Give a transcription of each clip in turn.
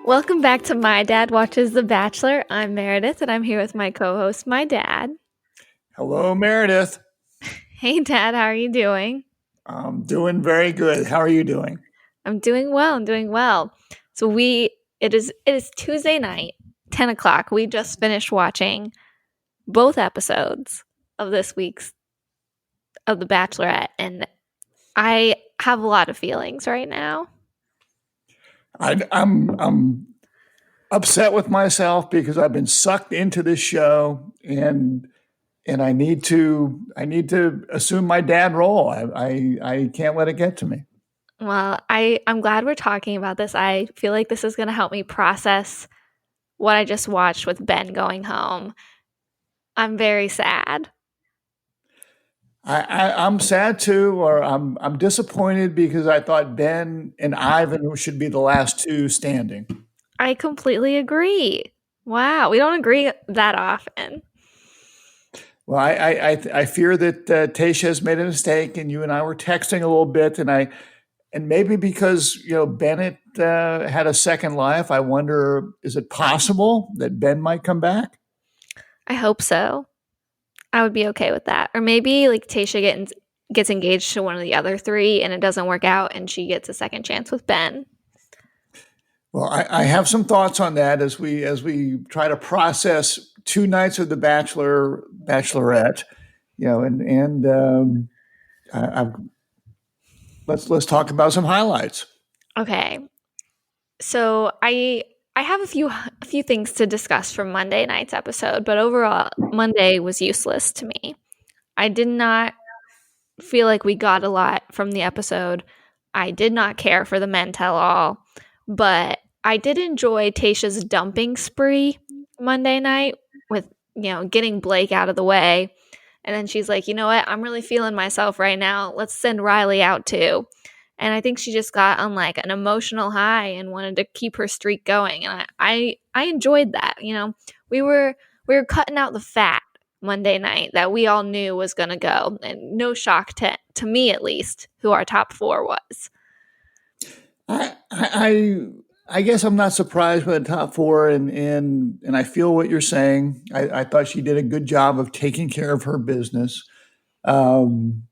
Welcome back to My Dad Watches The Bachelor. I'm Meredith, and I'm here with my co-host, my dad. Hello, Meredith. Hey, Dad, how are you doing? I'm doing very good. How are you doing? I'm doing well. So it is Tuesday night, 10 o'clock. We just finished watching both episodes of this week's of The Bachelorette, and I have a lot of feelings right now. I'm upset with myself because I've been sucked into this show, and I need to assume my dad role. I can't let it get to me. Well, I'm glad we're talking about this. I feel like this is going to help me process what I just watched with Ben going home. I'm very sad. I'm sad too, or I'm disappointed because I thought Ben and Ivan should be the last two standing. I completely agree. Wow, we don't agree that often. Well, I fear that Tayshia has made a mistake, and you and I were texting a little bit, and maybe because Bennett had a second life, I wonder, is it possible that Ben might come back? I hope so. I would be okay with that. Or maybe like Tayshia gets engaged to one of the other three and it doesn't work out and she gets a second chance with Ben. Well, I have some thoughts on that as we try to process two nights of the Bachelorette, let's talk about some highlights. Okay. So I have a few things to discuss from Monday night's episode, but overall Monday was useless to me. I did not feel like we got a lot from the episode. I did not care for the men tell all, but I did enjoy Tayshia's dumping spree Monday night with, getting Blake out of the way. And then she's like, you know what? I'm really feeling myself right now. Let's send Riley out too. And I think she just got on like an emotional high and wanted to keep her streak going. And I enjoyed that. We were cutting out the fat Monday night that we all knew was going to go. And no shock to me, at least, who our top four was. I guess I'm not surprised by the top four, and I feel what you're saying. I thought she did a good job of taking care of her business. I'm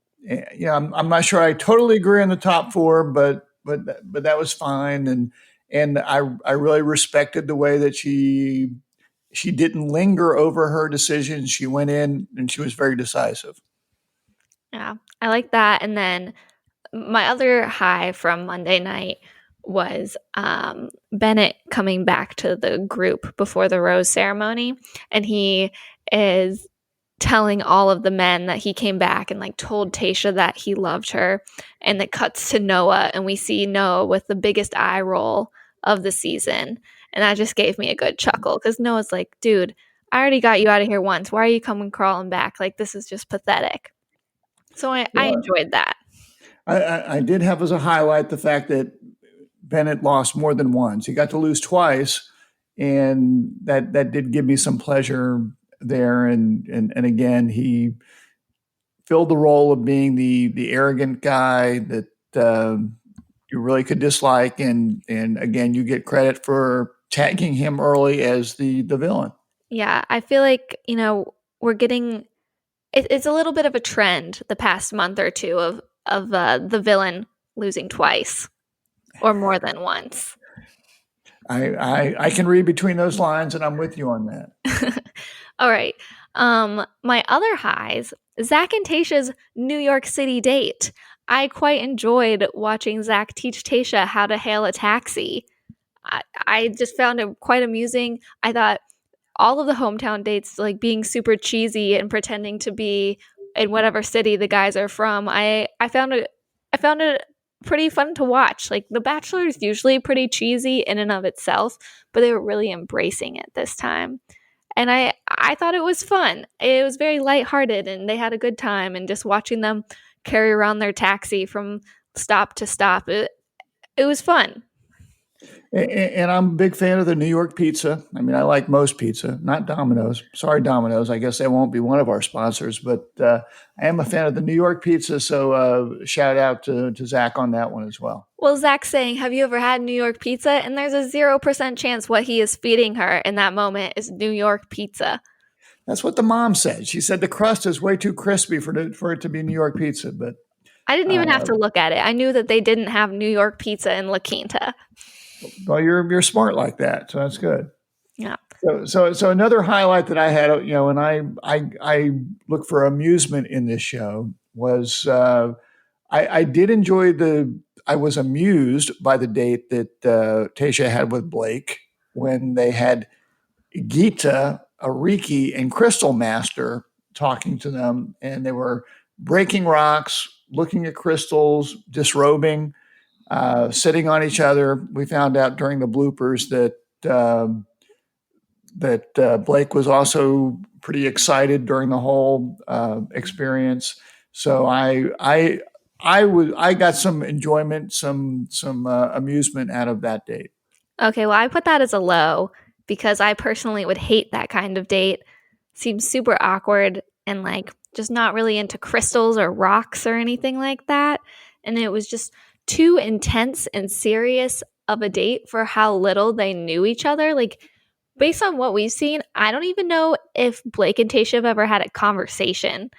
not sure I totally agree on the top four, but that was fine, and I really respected the way that she didn't linger over her decisions. She went in and she was very decisive. Yeah, I like that. And then my other high from Monday night was Bennett coming back to the group before the rose ceremony, and he is telling all of the men that he came back and like told Tayshia that he loved her, and it cuts to Noah and we see Noah with the biggest eye roll of the season, and that just gave me a good chuckle because Noah's like, dude, I already got you out of here once, why are you coming crawling back? Like, this is just pathetic. So I enjoyed that. I did have as a highlight the fact that Bennett lost more than once. He got to lose twice, and that did give me some pleasure there. And again, he filled the role of being the arrogant guy that you really could dislike. And again, you get credit for tagging him early as the villain. Yeah, I feel like, we're getting it's a little bit of a trend the past month or two of the villain losing twice or more than once. I can read between those lines, and I'm with you on that. All right. My other highs, Zach and Tayshia's New York City date. I quite enjoyed watching Zach teach Tayshia how to hail a taxi. I just found it quite amusing. I thought all of the hometown dates, like being super cheesy and pretending to be in whatever city the guys are from, I found it pretty fun to watch. Like, The Bachelor is usually pretty cheesy in and of itself, but they were really embracing it this time. And I thought it was fun. It was very lighthearted and they had a good time, and just watching them carry around their taxi from stop to stop, it was fun. And I'm a big fan of the New York pizza. I mean, I like most pizza, not Domino's. Sorry, Domino's. I guess they won't be one of our sponsors, but I am a fan of the New York pizza. So shout out to Zach on that one as well. Well, Zach's saying, have you ever had New York pizza? And there's a 0% chance what he is feeding her in that moment is New York pizza. That's what the mom said. She said the crust is way too crispy for it to be New York pizza. But I didn't even have uh, to look at it. I knew that they didn't have New York pizza in La Quinta. well, you're smart like that, so that's good. Yeah. So another highlight that I had, and I look for amusement in this show was I did enjoy I was amused by the date that Tayshia had with Blake when they had Gita, Ariki, and Crystal Master talking to them, and they were breaking rocks, looking at crystals, disrobing, sitting on each other. We found out during the bloopers that Blake was also pretty excited during the whole experience. So I got some enjoyment, some amusement out of that date. Okay, well, I put that as a low because I personally would hate that kind of date. Seems super awkward and like just not really into crystals or rocks or anything like that. And it was just too intense and serious of a date for how little they knew each other. Like, based on what we've seen, I don't even know if Blake and Tayshia have ever had a conversation.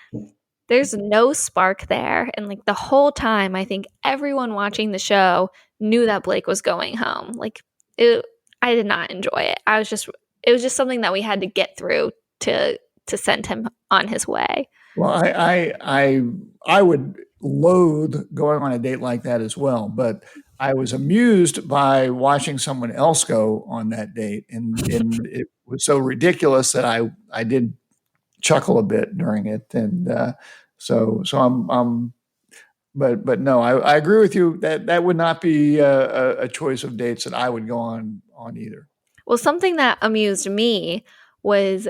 There's no spark there. And like the whole time, I think everyone watching the show knew that Blake was going home. Like, it, I did not enjoy it. It was just something that we had to get through to send him on his way. Well, I would loathe going on a date like that as well, but I was amused by watching someone else go on that date, and it was so ridiculous that I did chuckle a bit during it, and so I'm but no, I agree with you that that would not be a choice of dates that I would go on either. Well, something that amused me was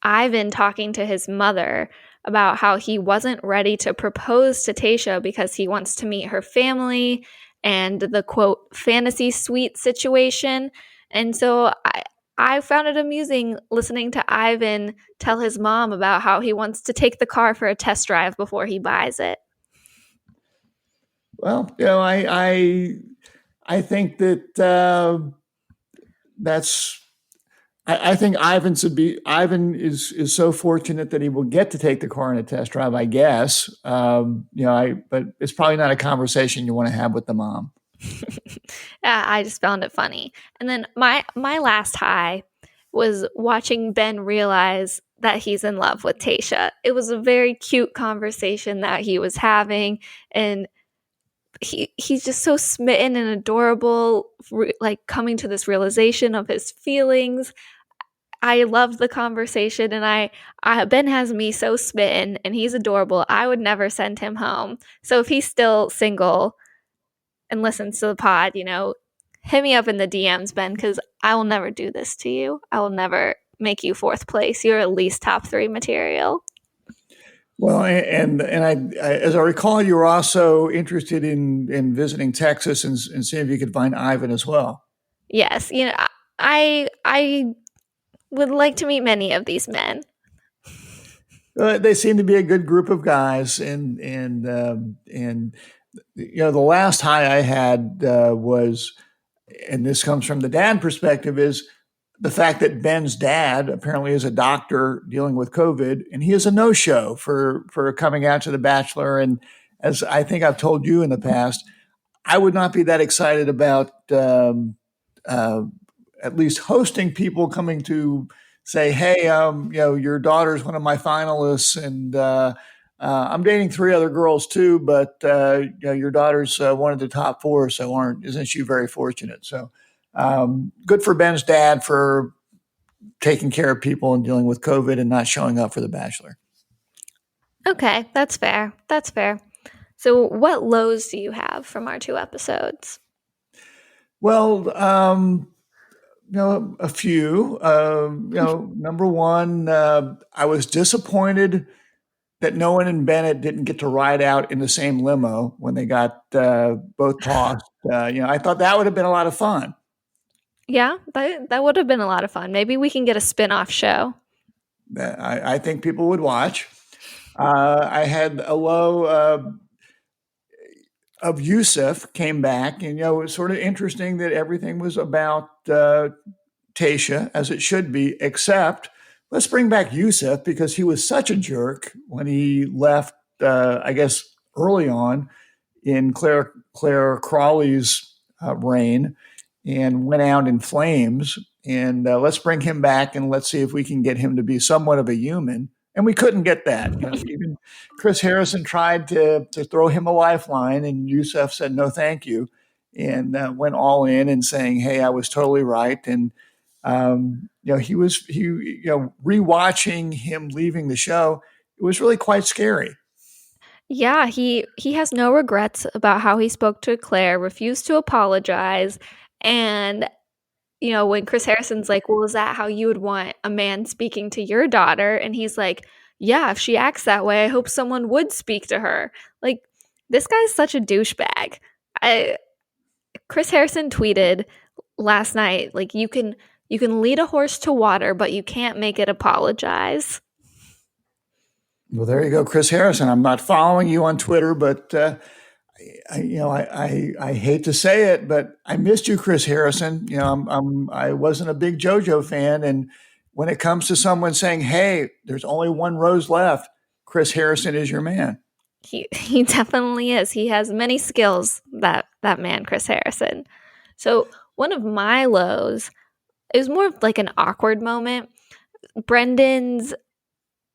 Ivan talking to his mother about how he wasn't ready to propose to Tayshia because he wants to meet her family and the quote fantasy suite situation. And so I found it amusing listening to Ivan tell his mom about how he wants to take the car for a test drive before he buys it. Well, I think that that's I think Ivan is so fortunate that he will get to take the car on a test drive. I guess but it's probably not a conversation you want to have with the mom. Yeah, I just found it funny. And then my last high was watching Ben realize that he's in love with Tayshia. It was a very cute conversation that he was having, and he's just so smitten and adorable, like coming to this realization of his feelings. I loved the conversation, and Ben has me so smitten, and he's adorable. I would never send him home. So if he's still single and listens to the pod, hit me up in the DMs, Ben, because I will never do this to you. I will never make you fourth place. You're at least top 3 material. Well, and as I recall, you were also interested in visiting Texas and seeing if you could find Ivan as well. Yes, I would like to meet many of these men. They seem to be a good group of guys, and the last high I had was, and this comes from the dad perspective, is the fact that Ben's dad apparently is a doctor dealing with COVID, and he is a no-show for coming out to The Bachelor. And as I think I've told you in the past, I would not be that excited about uh, at least hosting people coming to say, "Hey, your daughter's one of my finalists, and I'm dating 3 other girls too, but your daughter's one of the top 4, so isn't she very fortunate?" So good for Ben's dad for taking care of people and dealing with COVID and not showing up for The Bachelor. Okay, that's fair. That's fair. So, what lows do you have from our 2 episodes? Well, a few. Number one, I was disappointed that no one and Bennett didn't get to ride out in the same limo when they got both tossed. I thought that would have been a lot of fun. Yeah, that would have been a lot of fun. Maybe we can get a spin-off show. I think people would watch. I had a low of Yusuf came back, and it was sort of interesting that everything was about Tayshia, as it should be, except let's bring back Yusuf because he was such a jerk when he left, I guess, early on in Claire Crawley's reign and went out in flames. And let's bring him back and let's see if we can get him to be somewhat of a human. And we couldn't get that. Even Chris Harrison tried to throw him a lifeline, and Yusuf said no, thank you, and went all in and saying, "Hey, I was totally right." And rewatching him leaving the show, it was really quite scary. Yeah, he has no regrets about how he spoke to Claire, refused to apologize, and when Chris Harrison's like, "Well, is that how you would want a man speaking to your daughter?" And he's like, "Yeah, if she acts that way, I hope someone would speak to her." Like, this guy's such a douchebag. I Chris Harrison tweeted last night, like, you can lead a horse to water, but you can't make it apologize. Well, there you go, Chris Harrison. I'm not following you on Twitter, but I hate to say it, but I missed you, Chris Harrison. I wasn't a big JoJo fan, and when it comes to someone saying, "Hey, there's only one rose left," Chris Harrison is your man. He definitely is. He has many skills, that man, Chris Harrison. So one of my lows, it was more of like an awkward moment. Brendan's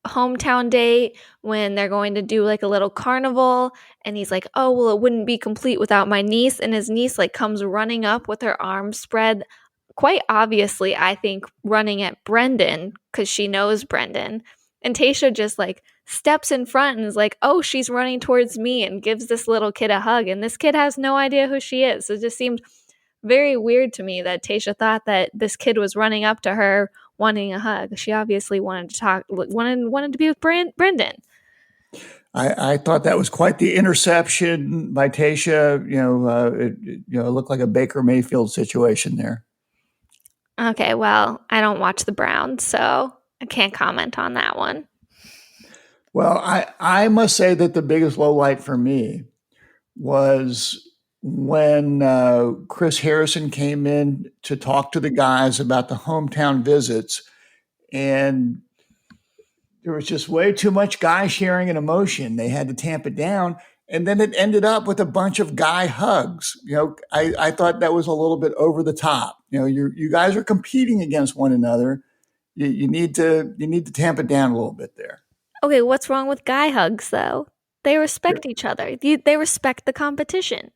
hometown date when they're going to do like a little carnival, and he's like, "Oh, well, it wouldn't be complete without my niece," and his niece like comes running up with her arms spread, quite obviously, I think, running at Brendan because she knows Brendan. And Tayshia just like steps in front and is like, "Oh, she's running towards me," and gives this little kid a hug, and this kid has no idea who she is. So it just seemed very weird to me that Tayshia thought that this kid was running up to her wanting a hug. She obviously wanted to talk, wanted to be with Brendan. I thought that was quite the interception by Tasha. It looked like a Baker Mayfield situation there. Okay, well, I don't watch the Browns, so I can't comment on that one. Well, I must say that the biggest low light for me was when Chris Harrison came in to talk to the guys about the hometown visits, and there was just way too much guy sharing and emotion. They had to tamp it down. And then it ended up with a bunch of guy hugs. I thought that was a little bit over the top. You guys are competing against one another. You need to tamp it down a little bit there. Okay, what's wrong with guy hugs though? They respect each other. They respect the competition.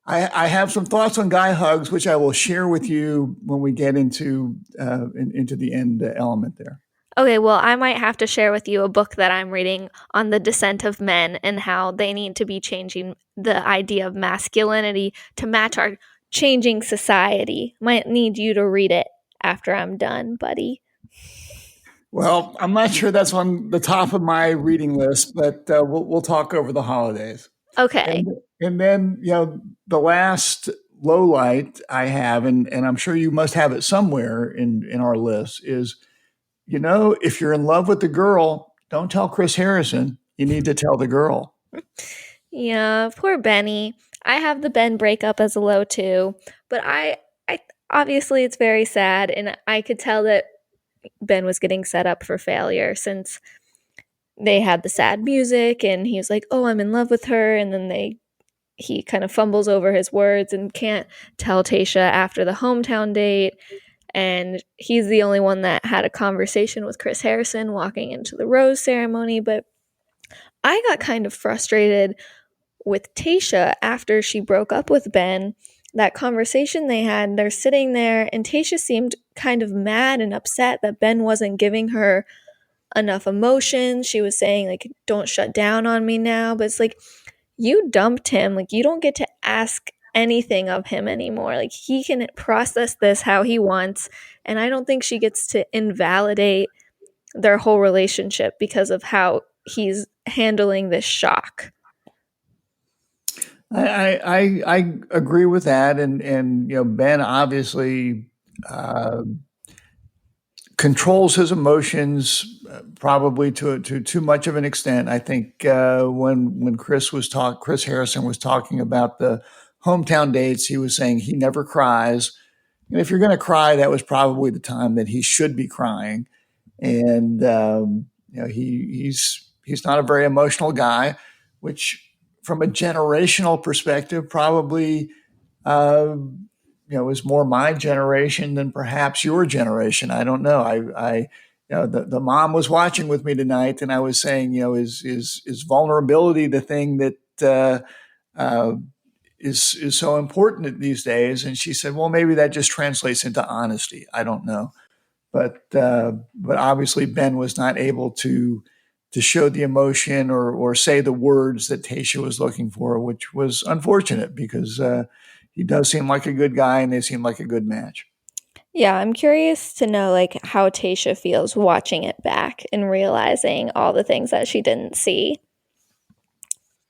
I have some thoughts on guy hugs, which I will share with you when we get into the end element there. Okay, well, I might have to share with you a book that I'm reading on the descent of men and how they need to be changing the idea of masculinity to match our changing society. Might need you to read it after I'm done, buddy. Well, I'm not sure that's on the top of my reading list, but we'll talk over the holidays. Okay. And and then the last low light I have, and I'm sure you must have it somewhere in our list, is if you're in love with the girl, don't tell Chris Harrison. You need to tell the girl. Yeah, poor Benny. I have the Ben breakup as a low too, but I obviously it's very sad, and I could tell that Ben was getting set up for failure since they had the sad music, and he was like, "Oh, I'm in love with her," and then he kind of fumbles over his words and can't tell Tayshia after the hometown date. And he's the only one that had a conversation with Chris Harrison walking into the rose ceremony. But I got kind of frustrated with Tayshia after she broke up with Ben. That conversation they had, they're sitting there, and Tayshia seemed kind of mad and upset that Ben wasn't giving her enough emotion. She was saying, like, "Don't shut down on me now." But it's like, you dumped him. Like, you don't get to ask anything of him anymore. Like, he can process this how he wants. And I don't think she gets to invalidate their whole relationship because of how he's handling this shock. I agree with that, and Ben obviously uh, controls his emotions probably to too much of an extent. I think when Chris Harrison was talking about the hometown dates, he was saying he never cries, and if you're going to cry, that was probably the time that he should be crying. And he's not a very emotional guy, which from a generational perspective probably uh, is more my generation than perhaps your generation. I don't know. The mom was watching with me tonight, and I was saying, is vulnerability the thing that uh, is so important these days? And she said, well, maybe that just translates into honesty. I don't know, but obviously Ben was not able to show the emotion or say the words that Tayshia was looking for, which was unfortunate because he does seem like a good guy and they seem like a good match. Yeah, I'm curious to know like how Tayshia feels watching it back and realizing all the things that she didn't see.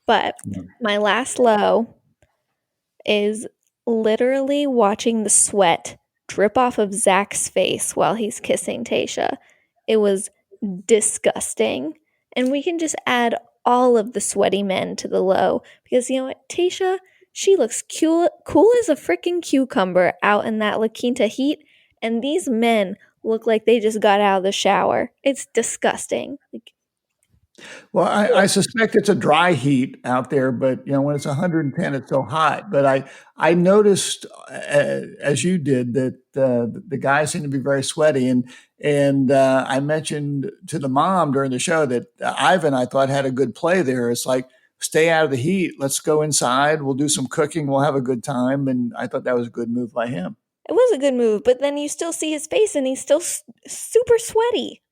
But my last low is literally watching the sweat drip off of Zach's face while he's kissing Tayshia. It was disgusting. And we can just add all of the sweaty men to the low because you know what? Tayshia, she looks cool as a freaking cucumber out in that La Quinta heat. And these men look like they just got out of the shower. It's disgusting. Like, Well, I suspect it's a dry heat out there, but when it's 110, it's so hot. But I noticed, as you did, that the guys seem to be very sweaty, and I mentioned to the mom during the show that Ivan I thought had a good play there. It's like stay out of the heat. Let's go inside. We'll do some cooking. We'll have a good time. And I thought that was a good move by him. it was a good move, but then you still see his face and he's still super sweaty.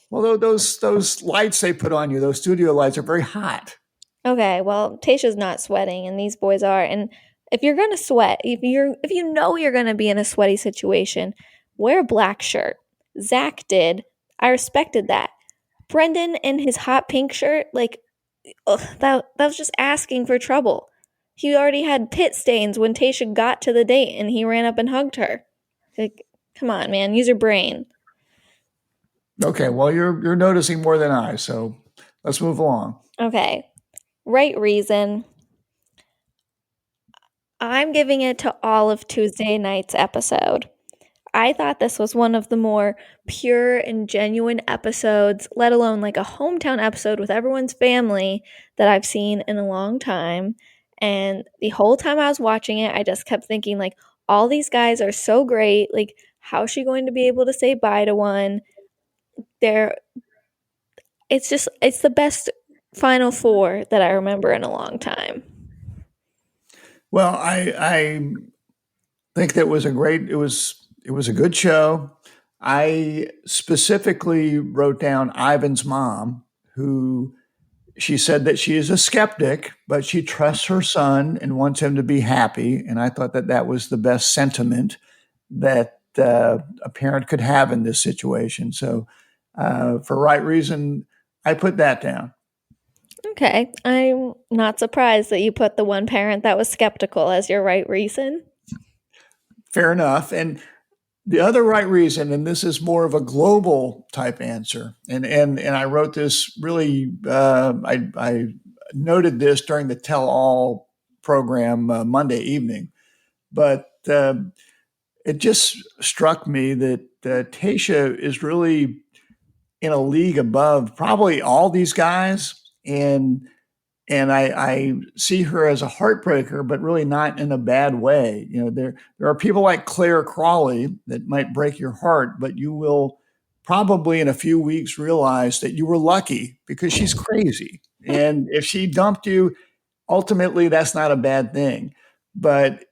Well, those lights they put on you, those studio lights, are very hot. Okay, well, Tasha's not sweating and these boys are. And if you're gonna sweat, if you know you're gonna be in a sweaty situation, wear a black shirt. Zach did. I respected that. Brendan in his hot pink shirt, like ugh, that was just asking for trouble. He already had pit stains when Tasha got to the date and he ran up and hugged her. Like, come on, man, use your brain. Okay, well you're noticing more than I, so let's move along. Okay. Right reason. I'm giving it to all of Tuesday night's episode. I thought this was one of the more pure and genuine episodes, let alone like a hometown episode with everyone's family that I've seen in a long time. And the whole time I was watching it, I just kept thinking, like, all these guys are so great. Like, how's she going to be able to say bye to one? They're, it's the best Final Four that I remember in a long time. Well, I think that was a great. It was a good show. I specifically wrote down Ivan's mom, who she said that she is a skeptic, but she trusts her son and wants him to be happy. And I thought that that was the best sentiment that a parent could have in this situation. So, for right reason, I put that down. Okay, I'm not surprised that you put the one parent that was skeptical as your right reason. Fair enough. And the other right reason, and this is more of a global type answer, and I wrote this really. I noted this during the Tell All program Monday evening, but it just struck me that Tasha is really in a league above probably all these guys, and I see her as a heartbreaker, but really not in a bad way. There are people like Claire Crawley that might break your heart, but you will probably in a few weeks realize that you were lucky because she's crazy. And if she dumped you, ultimately that's not a bad thing. But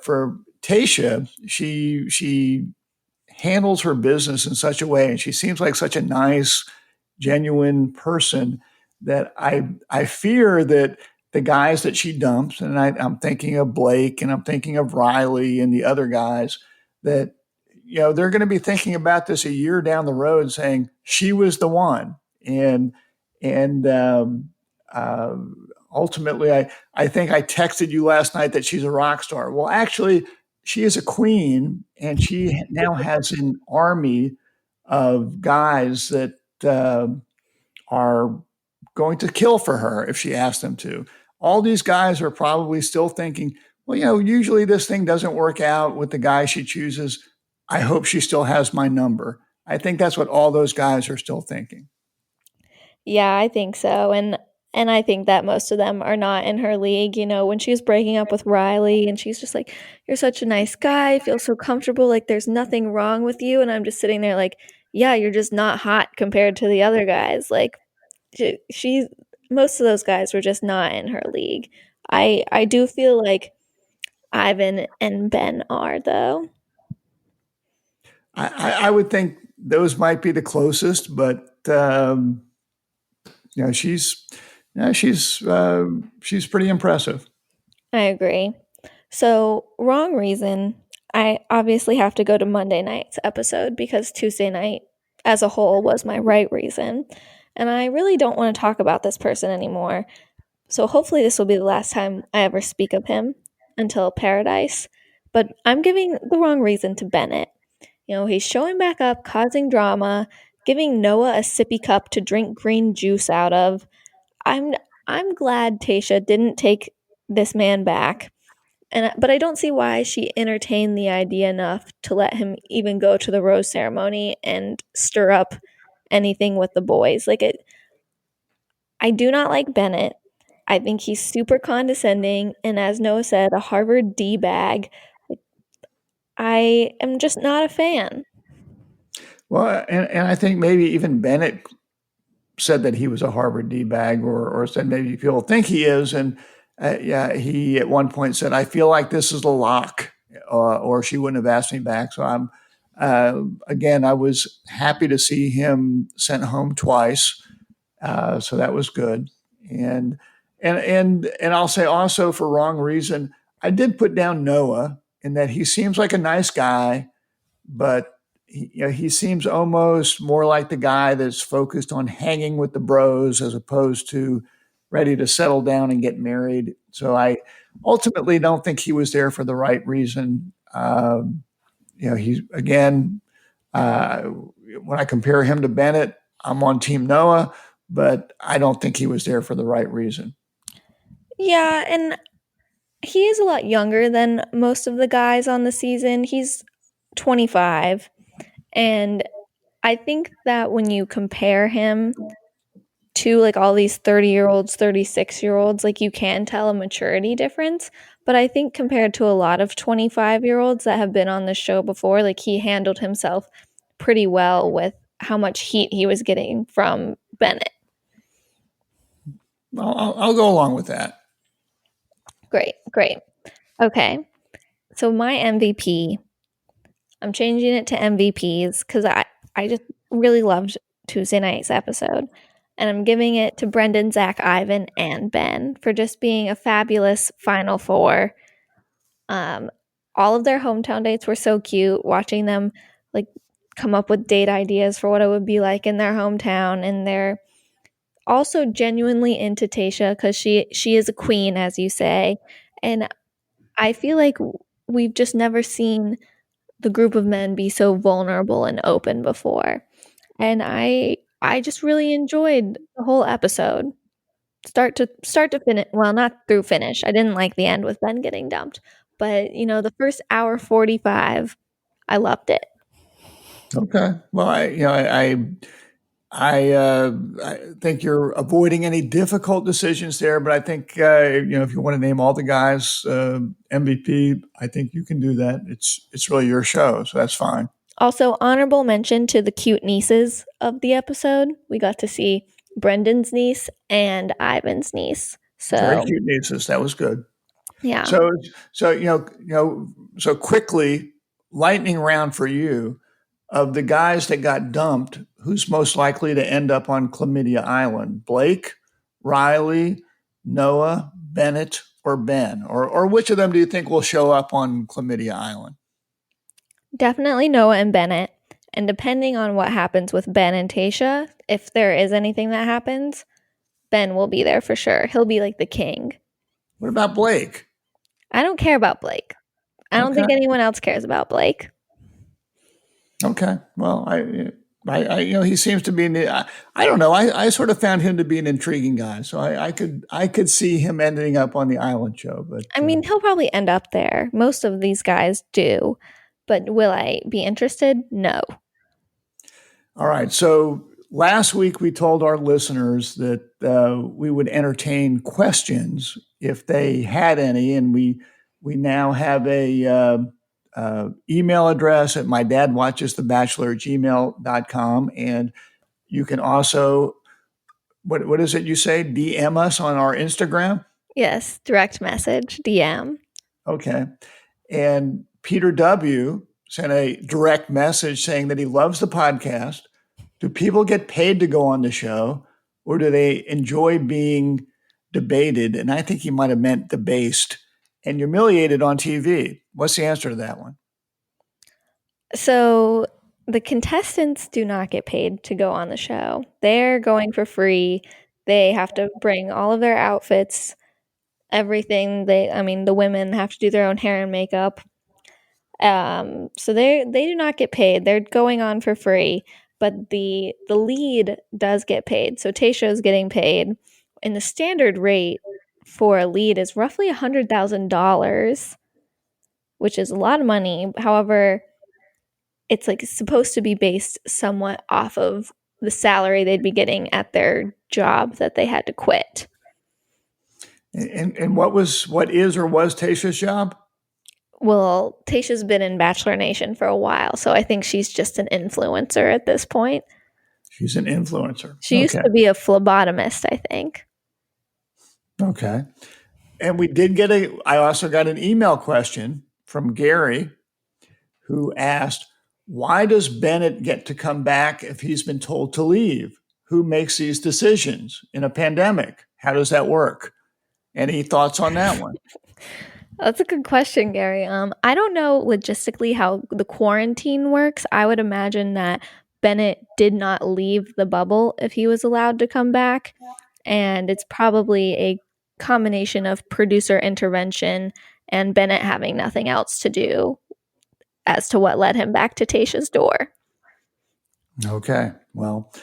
for Tasha, she handles her business in such a way, and she seems like such a nice, genuine person that I fear that the guys that she dumps, and I'm thinking of Blake and I'm thinking of Riley and the other guys, that they're going to be thinking about this a year down the road, saying she was the one, and uh, ultimately, I think I texted you last night that she's a rock star. Well, actually, she is a queen, and she now has an army of guys that are going to kill for her if she asks them to. All these guys are probably still thinking, well, usually this thing doesn't work out with the guy she chooses. I hope she still has my number. I think that's what all those guys are still thinking. Yeah, I think so. And I think that most of them are not in her league. When she was breaking up with Riley and she's just like, "You're such a nice guy. I feel so comfortable. Like there's nothing wrong with you." And I'm just sitting there like, "Yeah, you're just not hot compared to the other guys." Like she's most of those guys were just not in her league. I do feel like Ivan and Ben are though. I would think those might be the closest, but you know, she's she's pretty impressive. I agree. So, wrong reason. I obviously have to go to Monday night's episode because Tuesday night as a whole was my right reason. And I really don't want to talk about this person anymore. So, hopefully, this will be the last time I ever speak of him until Paradise. But I'm giving the wrong reason to Bennett. He's showing back up, causing drama, giving Noah a sippy cup to drink green juice out of. I'm I'm glad Tayshia didn't take this man back. But I don't see why she entertained the idea enough to let him even go to the rose ceremony and stir up anything with the boys. I do not like Bennett. I think he's super condescending and, as Noah said, a Harvard D bag. I am just not a fan. Well, and I think maybe even Bennett said that he was a Harvard D bag, or said maybe people think he is. And yeah, he at one point said, "I feel like this is a lock," or she wouldn't have asked me back. So again, I was happy to see him sent home twice. So that was good. And and I'll say also, for wrong reason, I did put down Noah in that he seems like a nice guy, but he seems almost more like the guy that's focused on hanging with the bros as opposed to ready to settle down and get married. So I ultimately don't think he was there for the right reason. He's again, when I compare him to Bennett, I'm on Team Noah, but I don't think he was there for the right reason. Yeah, and he is a lot younger than most of the guys on the season. He's 25. And I think that when you compare him to like all these 30-year-olds, 36-year-olds, like you can tell a maturity difference. But I think compared to a lot of 25-year-olds that have been on the show before, like he handled himself pretty well with how much heat he was getting from Bennett. I'll go along with that. Great, great. Okay. So my MVP, I'm changing it to MVPs because I just really loved Tuesday night's episode. And I'm giving it to Brendan, Zach, Ivan, and Ben for just being a fabulous Final Four. All of their hometown dates were so cute. Watching them like come up with date ideas for what it would be like in their hometown, and they're also genuinely into Tayshia because she is a queen, as you say, and I feel like we've just never seen the group of men be so vulnerable and open before. And I just really enjoyed the whole episode. Start to finish. Well, not through finish. I didn't like the end with Ben getting dumped. But, the first hour 45, I loved it. Okay. Well, I think you're avoiding any difficult decisions there, but I think if you want to name all the guys MVP, I think you can do that. It's really your show, so that's fine. Also, honorable mention to the cute nieces of the episode. We got to see Brendan's niece and Ivan's niece. Very So, cute nieces. That was good. yeah. So quickly, lightning round for you. Of the guys that got dumped, who's most likely to end up on Chlamydia Island? Blake, Riley, Noah, Bennett, or Ben? Or which of them do you think will show up on Chlamydia Island? Definitely Noah and Bennett. And depending on what happens with Ben and Tayshia, if there is anything that happens, Ben will be there for sure. He'll be like the king. What about Blake? I don't care about Blake. I don't Okay. think anyone else cares about Blake. Okay. Well, he seems to be. I don't know. I sort of found him to be an intriguing guy, so I could see him ending up on the Island show. But I mean, he'll probably end up there. Most of these guys do. But will I be interested? No. all right. So last week we told our listeners that we would entertain questions if they had any, and we now have a email address at mydadwatchesthebachelor@gmail.com, and you can also what is it you say? DM us on our Instagram. Yes, direct message, DM. Okay. And Peter W. sent a direct message saying that he loves the podcast. Do people get paid to go on the show, or do they enjoy being debated? And I think he might have meant debased and humiliated on TV. What's the answer to that one? So the contestants do not get paid to go on the show. They're going for free. They have to bring all of their outfits, everything. The women have to do their own hair and makeup. So they do not get paid. They're going on for free, but the lead does get paid. So Tayshia is getting paid, and the standard rate for a lead is roughly $100,000, which is a lot of money. However, it's like supposed to be based somewhat off of the salary they'd be getting at their job that they had to quit. And what is or was Tayshia's job? Well, Tayshia's been in Bachelor Nation for a while, so I think she's just an influencer at this point. She's an influencer. She used to be a phlebotomist, I think. Okay. And I also got an email question from Gary who asked, why does Bennett get to come back if he's been told to leave? Who makes these decisions in a pandemic? How does that work? Any thoughts on that one? That's a good question, Gary. I don't know logistically how the quarantine works. I would imagine that Bennett did not leave the bubble if he was allowed to come back. And it's probably a combination of producer intervention and Bennett having nothing else to do as to what led him back to Tayshia's door. Okay. Well,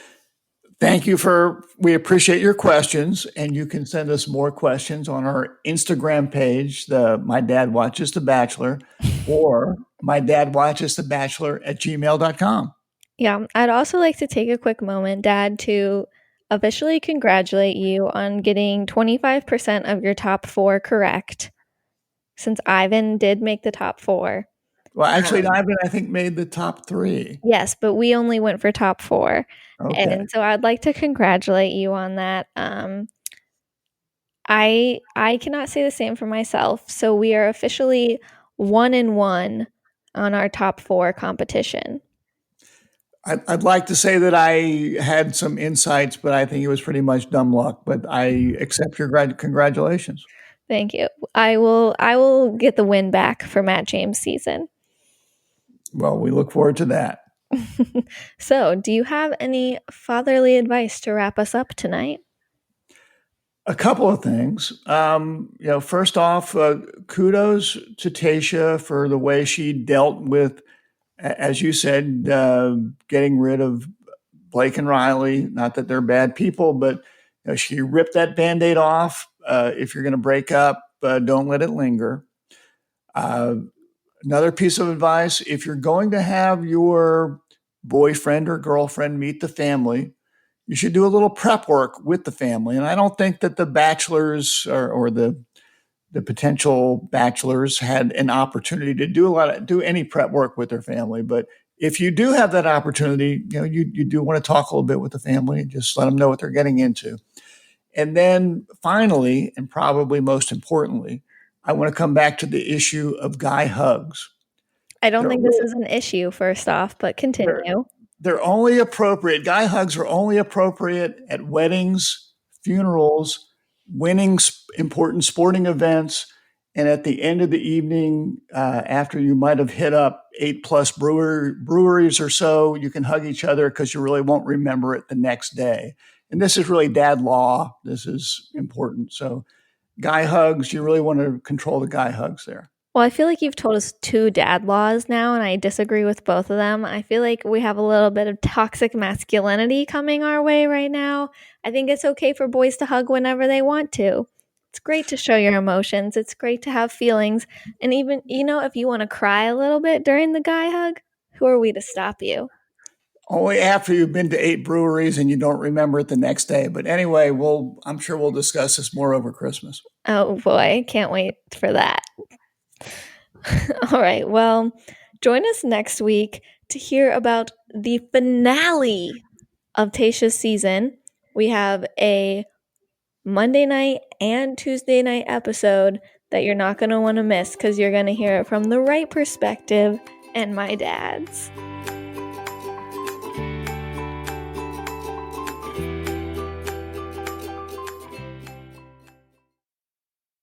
we appreciate your questions, and you can send us more questions on our Instagram page, My Dad Watches The Bachelor, or mydadwatchesthebachelor@gmail.com. Yeah, I'd also like to take a quick moment, Dad, to officially congratulate you on getting 25% of your top 4 correct, since Ivan did make the top 4. Well, actually, Ivan, I think, made the top 3. Yes, but we only went for top 4. Okay. And so I'd like to congratulate you on that. I cannot say the same for myself. So we are officially 1-1 on our top 4 competition. I'd like to say that I had some insights, but I think it was pretty much dumb luck. But I accept your congratulations. Thank you. I will get the win back for Matt James' season. Well, we look forward to that. So, do you have any fatherly advice to wrap us up tonight? A couple of things. First off, kudos to Tayshia for the way she dealt with, as you said, getting rid of Blake and Riley. Not that they're bad people, but she ripped that Band-Aid off. If you're going to break up, don't let it linger. Another piece of advice, if you're going to have your boyfriend or girlfriend meet the family, you should do a little prep work with the family. And I don't think that the bachelors or the potential bachelors had an opportunity to do any prep work with their family. But if you do have that opportunity, you do want to talk a little bit with the family and just let them know what they're getting into. And then finally, and probably most importantly, I want to come back to the issue of guy hugs. I don't think this is an issue, first off, but continue. They're only appropriate. Guy hugs are only appropriate at weddings, funerals, winning important sporting events, and at the end of the evening, after you might have hit up 8+ breweries or so, you can hug each other because you really won't remember it the next day. And this is really dad law. This is important. So guy hugs, you really want to control the guy hugs there. Well, I feel like you've told us 2 dad laws now, and I disagree with both of them. I feel like we have a little bit of toxic masculinity coming our way right now. I think it's okay for boys to hug whenever they want to. It's great to show your emotions. It's great to have feelings. And even, if you want to cry a little bit during the guy hug, who are we to stop you? Only after you've been to 8 breweries and you don't remember it the next day. But anyway, I'm sure we'll discuss this more over Christmas. Oh boy, can't wait for that. All right, well, join us next week to hear about the finale of Tayshia's season. We have a Monday night and Tuesday night episode that you're not going to want to miss because you're going to hear it from the right perspective and my dad's.